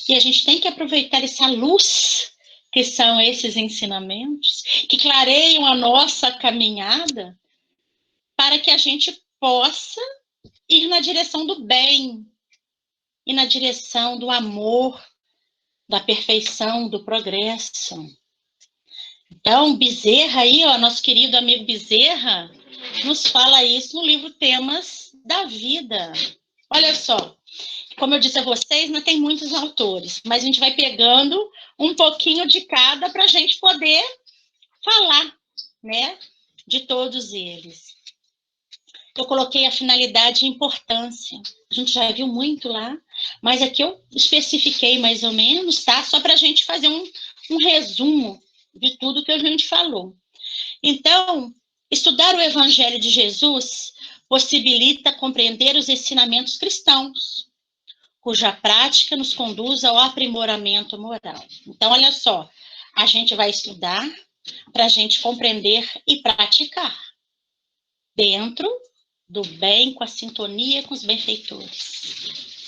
E a gente tem que aproveitar essa luz que são esses ensinamentos, que clareiam a nossa caminhada, para que a gente possa ir na direção do bem, e na direção do amor, da perfeição, do progresso. Então, Bezerra aí, ó, nosso querido amigo Bezerra, nos fala isso no livro Temas da Vida. Olha só, como eu disse a vocês, não tem muitos autores, mas a gente vai pegando um pouquinho de cada para a gente poder falar, né, de todos eles. Eu coloquei a finalidade e importância. A gente já viu muito lá, mas aqui eu especifiquei mais ou menos, tá? Só para a gente fazer um resumo de tudo que a gente falou. Então, estudar o Evangelho de Jesus possibilita compreender os ensinamentos cristãos, cuja prática nos conduz ao aprimoramento moral. Então, olha só, a gente vai estudar para a gente compreender e praticar dentro do bem, com a sintonia com os benfeitores.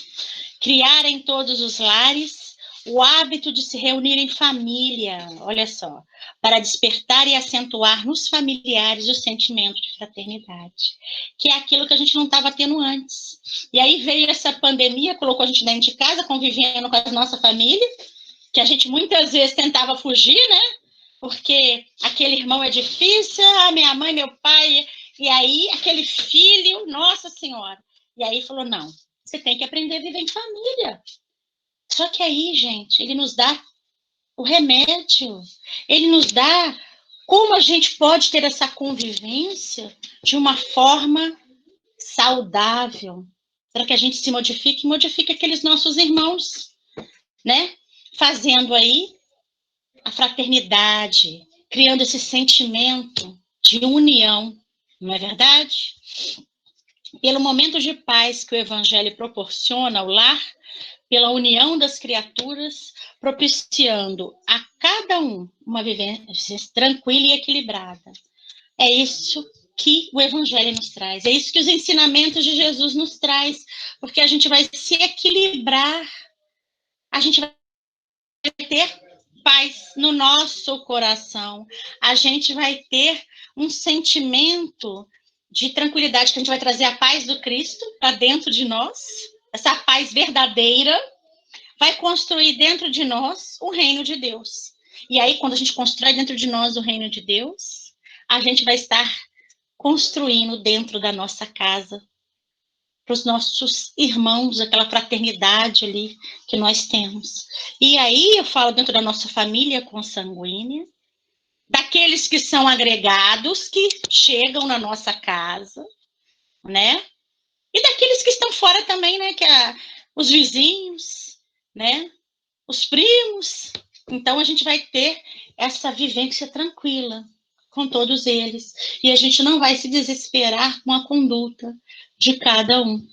Criar em todos os lares o hábito de se reunir em família, olha só, para despertar e acentuar nos familiares o sentimento de fraternidade, que é aquilo que a gente não estava tendo antes. E aí veio essa pandemia, colocou a gente dentro de casa, convivendo com a nossa família, que a gente muitas vezes tentava fugir, né? Porque aquele irmão é difícil, a minha mãe, meu pai, e aí aquele filho, nossa senhora. E aí falou, não, você tem que aprender a viver em família. Só que aí, gente, ele nos dá o remédio, ele nos dá como a gente pode ter essa convivência de uma forma saudável, para que a gente se modifique e modifique aqueles nossos irmãos, né? Fazendo aí a fraternidade, criando esse sentimento de união, não é verdade? Pelo momento de paz que o Evangelho proporciona ao lar, pela união das criaturas, propiciando a cada um uma vivência tranquila e equilibrada. É isso que o Evangelho nos traz, é isso que os ensinamentos de Jesus nos traz, porque a gente vai se equilibrar, a gente vai ter paz no nosso coração, a gente vai ter um sentimento de tranquilidade, que a gente vai trazer a paz do Cristo para dentro de nós, essa paz verdadeira, vai construir dentro de nós o reino de Deus. E aí, quando a gente constrói dentro de nós o reino de Deus, a gente vai estar construindo dentro da nossa casa, para os nossos irmãos, aquela fraternidade ali que nós temos. E aí eu falo dentro da nossa família consanguínea, daqueles que são agregados, que chegam na nossa casa, né? E daqueles que estão fora também, né? Que os vizinhos, né? Os primos. Então a gente vai ter essa vivência tranquila com todos eles. E a gente não vai se desesperar com a conduta de cada um.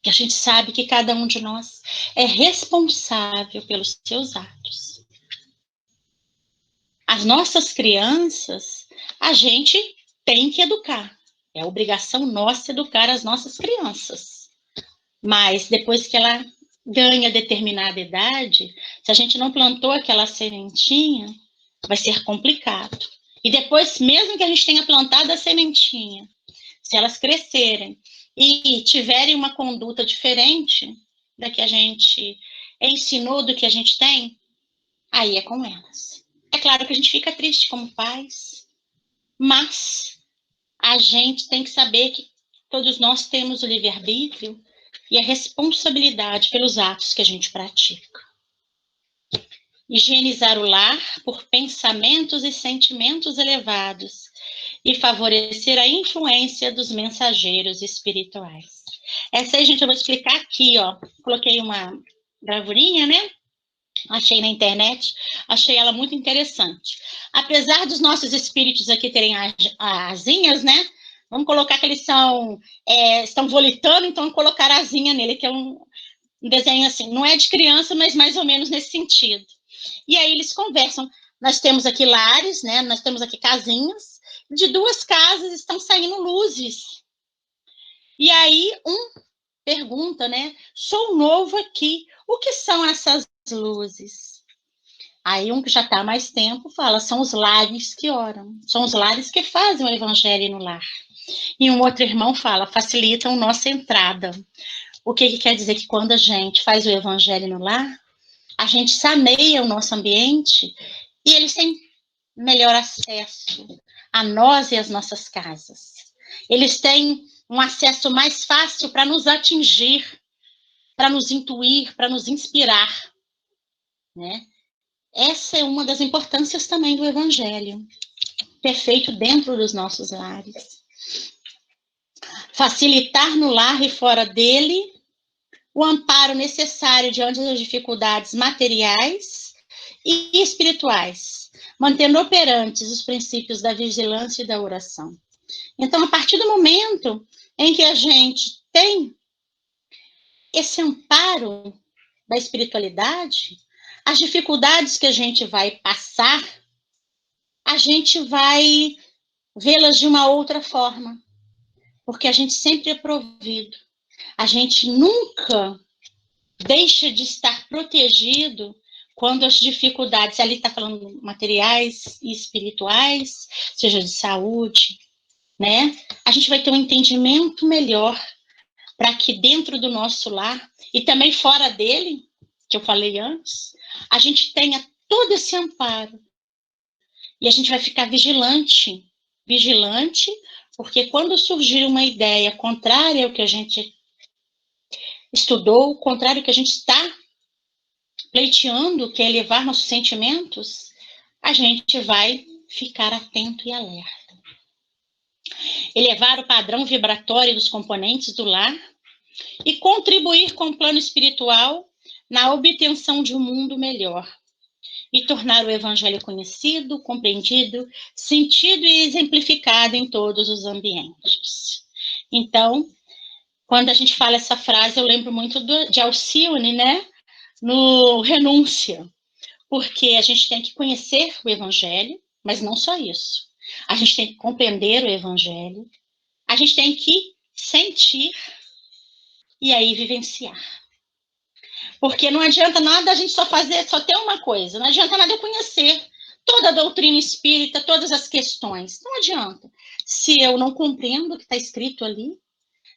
Que a gente sabe que cada um de nós é responsável pelos seus atos. As nossas crianças, a gente tem que educar. É obrigação nossa educar as nossas crianças. Mas depois que ela ganha determinada idade, se a gente não plantou aquela sementinha, vai ser complicado. E depois, mesmo que a gente tenha plantado a sementinha, se elas crescerem e tiverem uma conduta diferente da que a gente ensinou, do que a gente tem, aí é com elas. É claro que a gente fica triste como pais, mas a gente tem que saber que todos nós temos o livre-arbítrio e a responsabilidade pelos atos que a gente pratica. Higienizar o lar por pensamentos e sentimentos elevados e favorecer a influência dos mensageiros espirituais. Essa aí, gente, eu vou explicar aqui, ó. Coloquei uma gravurinha, né? Achei na internet, achei ela muito interessante. Apesar dos nossos espíritos aqui terem asinhas, né? Vamos colocar que eles estão volitando, então colocar asinha nele, que é um desenho assim, não é de criança, mas mais ou menos nesse sentido. E aí eles conversam. Nós temos aqui lares, né? Nós temos aqui casinhas. De duas casas estão saindo luzes. E aí um pergunta, né? Sou novo aqui. O que são essas luzes? Aí um que já está há mais tempo fala, são os lares que oram. São os lares que fazem o evangelho no lar. E um outro irmão fala, facilitam nossa entrada. O que quer dizer? Que quando a gente faz o evangelho no lar, a gente saneia o nosso ambiente e eles têm melhor acesso a nós e as nossas casas. Eles têm um acesso mais fácil para nos atingir, para nos intuir, para nos inspirar, né? Essa é uma das importâncias também do evangelho, ter feito dentro dos nossos lares. Facilitar no lar e fora dele o amparo necessário diante das dificuldades materiais e espirituais, mantendo operantes os princípios da vigilância e da oração. Então, a partir do momento em que a gente tem esse amparo da espiritualidade, as dificuldades que a gente vai passar, a gente vai vê-las de uma outra forma, porque a gente sempre é provido. A gente nunca deixa de estar protegido quando as dificuldades, ali está falando materiais e espirituais, seja de saúde, né? A gente vai ter um entendimento melhor para que dentro do nosso lar e também fora dele, que eu falei antes, a gente tenha todo esse amparo. E a gente vai ficar vigilante, porque quando surgir uma ideia contrária ao que a gente estudou, contrário ao que a gente está pleiteando, que é elevar nossos sentimentos, a gente vai ficar atento e alerta. Elevar o padrão vibratório dos componentes do lar e contribuir com o plano espiritual na obtenção de um mundo melhor. E tornar o evangelho conhecido, compreendido, sentido e exemplificado em todos os ambientes. Então, quando a gente fala essa frase, eu lembro muito de Alcione, né? No Renúncia, porque a gente tem que conhecer o evangelho, mas não só isso. A gente tem que compreender o evangelho, a gente tem que sentir e aí vivenciar. Porque não adianta nada a gente só ter uma coisa, não adianta nada eu conhecer toda a doutrina espírita, todas as questões, não adianta. Se eu não compreendo o que está escrito ali,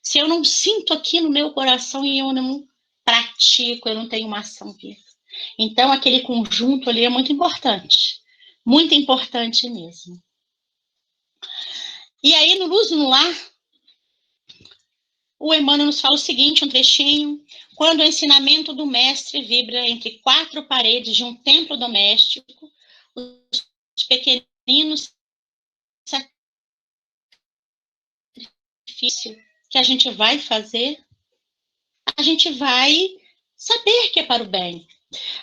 se eu não sinto aqui no meu coração e eu não pratico, eu não tenho uma ação viva. Então, aquele conjunto ali é muito importante mesmo. E aí, no Luz no Lar, o Emmanuel nos fala o seguinte, um trechinho, quando o ensinamento do mestre vibra entre quatro paredes de um templo doméstico, os pequeninos sacrifícios que a gente vai fazer, a gente vai saber que é para o bem.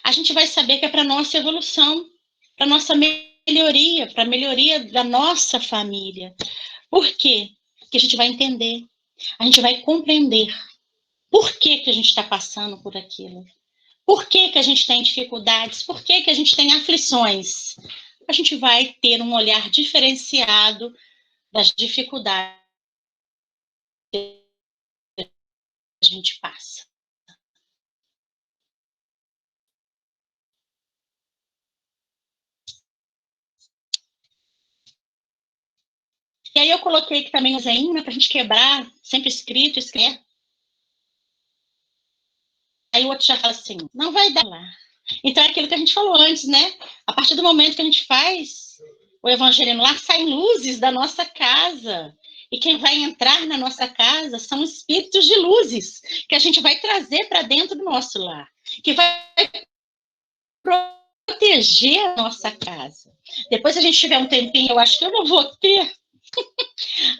A gente vai saber que é para a nossa evolução, para a nossa melhoria, para a melhoria da nossa família. Por quê? Porque a gente vai entender, a gente vai compreender por que a gente está passando por aquilo. Por que a gente tem dificuldades? Por que a gente tem aflições? a gente vai ter um olhar diferenciado das dificuldades que a gente passa. E aí eu coloquei aqui também o desenho, né, para a gente quebrar, sempre escrito, escrever. Aí o outro já fala assim, não vai dar lá. Então é aquilo que a gente falou antes, né? A partir do momento que a gente faz o evangelho no lar, saem luzes da nossa casa. E quem vai entrar na nossa casa são espíritos de luzes, que a gente vai trazer para dentro do nosso lar, que vai proteger a nossa casa. Depois, se a gente tiver um tempinho, eu acho que eu não vou ter.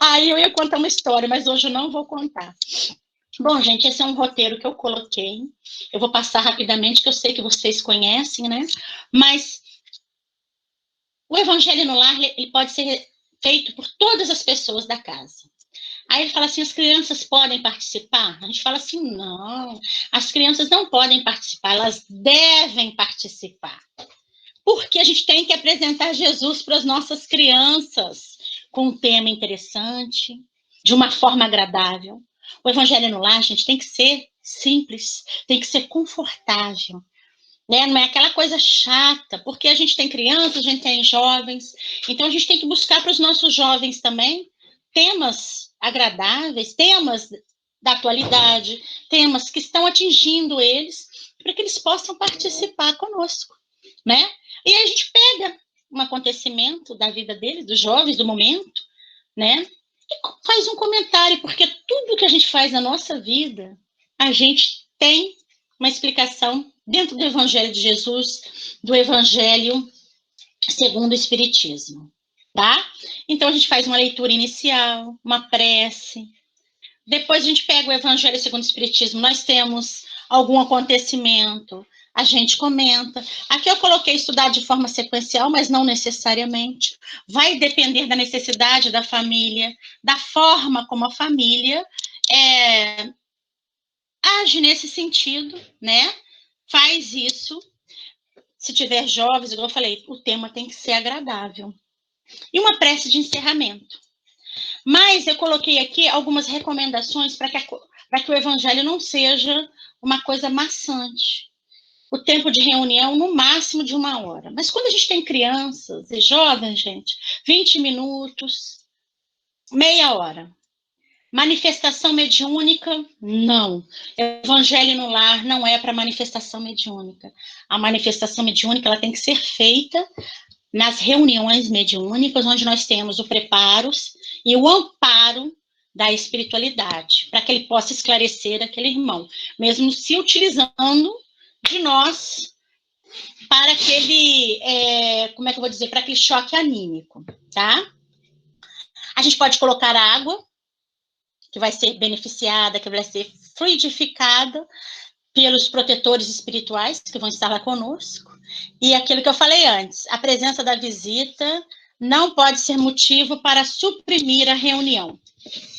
Aí eu ia contar uma história, mas hoje eu não vou contar. Bom, gente, esse é um roteiro que eu coloquei. Eu vou passar rapidamente, que eu sei que vocês conhecem, né? Mas o evangelho no lar, ele pode ser feito por todas as pessoas da casa. Aí ele fala assim, as crianças podem participar? A gente fala assim, não, as crianças não podem participar, elas devem participar. Porque a gente tem que apresentar Jesus para as nossas crianças, com um tema interessante, de uma forma agradável. O evangelho no lar, gente, tem que ser simples, tem que ser confortável, né? Não é aquela coisa chata, porque a gente tem crianças, a gente tem jovens, então a gente tem que buscar para os nossos jovens também temas agradáveis, temas da atualidade, temas que estão atingindo eles, para que eles possam participar conosco, né? E aí a gente pega um acontecimento da vida deles, dos jovens, do momento, né? E faz um comentário, porque tudo que a gente faz na nossa vida, a gente tem uma explicação dentro do Evangelho de Jesus, do Evangelho segundo o Espiritismo, tá? Então a gente faz uma leitura inicial, uma prece. Depois a gente pega o Evangelho segundo o Espiritismo, nós temos algum acontecimento, a gente comenta. Aqui eu coloquei estudar de forma sequencial, mas não necessariamente. Vai depender da necessidade da família, da forma como a família age nesse sentido, né? Faz isso. Se tiver jovens, igual eu falei, o tema tem que ser agradável. E uma prece de encerramento. Mas eu coloquei aqui algumas recomendações para que o evangelho não seja uma coisa maçante. O tempo de reunião, no máximo de 1 hora. Mas quando a gente tem crianças e jovens, gente, 20 minutos, meia hora. Manifestação mediúnica, não. Evangelho no lar não é para manifestação mediúnica. A manifestação mediúnica ela tem que ser feita nas reuniões mediúnicas, onde nós temos o preparo e o amparo da espiritualidade, para que ele possa esclarecer aquele irmão, mesmo se utilizando de nós para aquele, como é que eu vou dizer, para aquele choque anímico, tá? A gente pode colocar água, que vai ser beneficiada, que vai ser fluidificada pelos protetores espirituais que vão estar lá conosco. E aquilo que eu falei antes, a presença da visita não pode ser motivo para suprimir a reunião.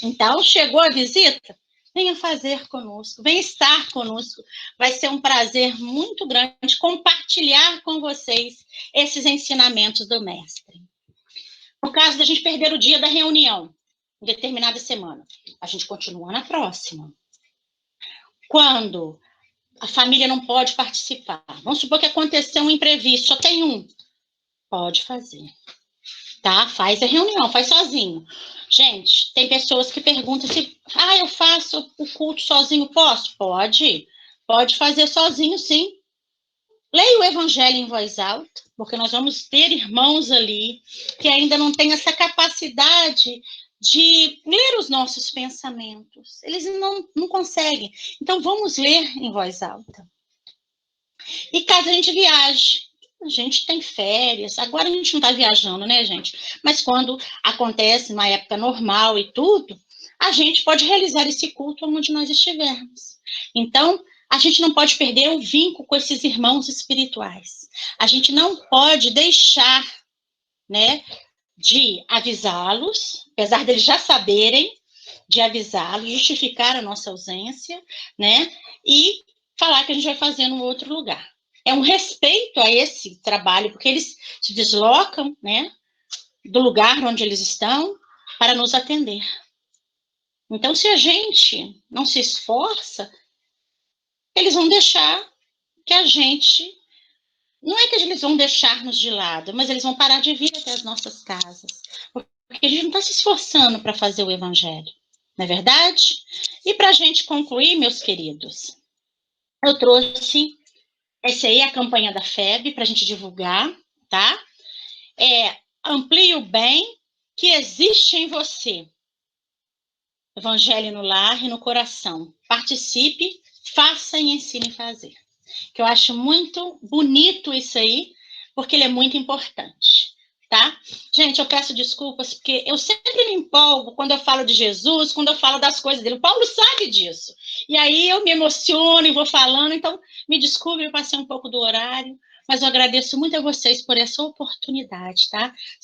Então, chegou a visita? Venha fazer conosco, venha estar conosco. Vai ser um prazer muito grande compartilhar com vocês esses ensinamentos do mestre. No caso da gente perder o dia da reunião, em determinada semana, a gente continua na próxima. Quando a família não pode participar, vamos supor que aconteceu um imprevisto, só tem um, pode fazer, tá? Faz a reunião, faz sozinho. Gente, tem pessoas que perguntam se, eu faço o culto sozinho, posso? Pode fazer sozinho, sim. Leia o evangelho em voz alta, porque nós vamos ter irmãos ali que ainda não têm essa capacidade de ler os nossos pensamentos. Eles não conseguem. Então, vamos ler em voz alta. E caso a gente viaje, a gente tem férias. Agora a gente não está viajando, né, gente? Mas quando acontece na época normal e tudo, a gente pode realizar esse culto onde nós estivermos. Então, a gente não pode perder o vínculo com esses irmãos espirituais. A gente não pode deixar, né, de avisá-los, apesar deles já saberem, de avisá-los, justificar a nossa ausência, né, e falar que a gente vai fazer num outro lugar. é um respeito a esse trabalho, porque eles se deslocam, né, do lugar onde eles estão para nos atender. Então, se a gente não se esforça, eles vão deixar que a gente... Não é que eles vão deixar-nos de lado, mas eles vão parar de vir até as nossas casas. Porque a gente não está se esforçando para fazer o evangelho, não é verdade? E para a gente concluir, meus queridos, eu trouxe essa aí, a campanha da FEB, para a gente divulgar, tá? Amplie o bem que existe em você. Evangelho no lar e no coração. Participe, faça e ensine a fazer. Que eu acho muito bonito isso aí, porque ele é muito importante, tá? Gente, eu peço desculpas, porque eu sempre me empolgo quando eu falo de Jesus, quando eu falo das coisas dele. O Paulo sabe disso. E aí eu me emociono e vou falando, então me desculpe, eu passei um pouco do horário, mas eu agradeço muito a vocês por essa oportunidade, tá?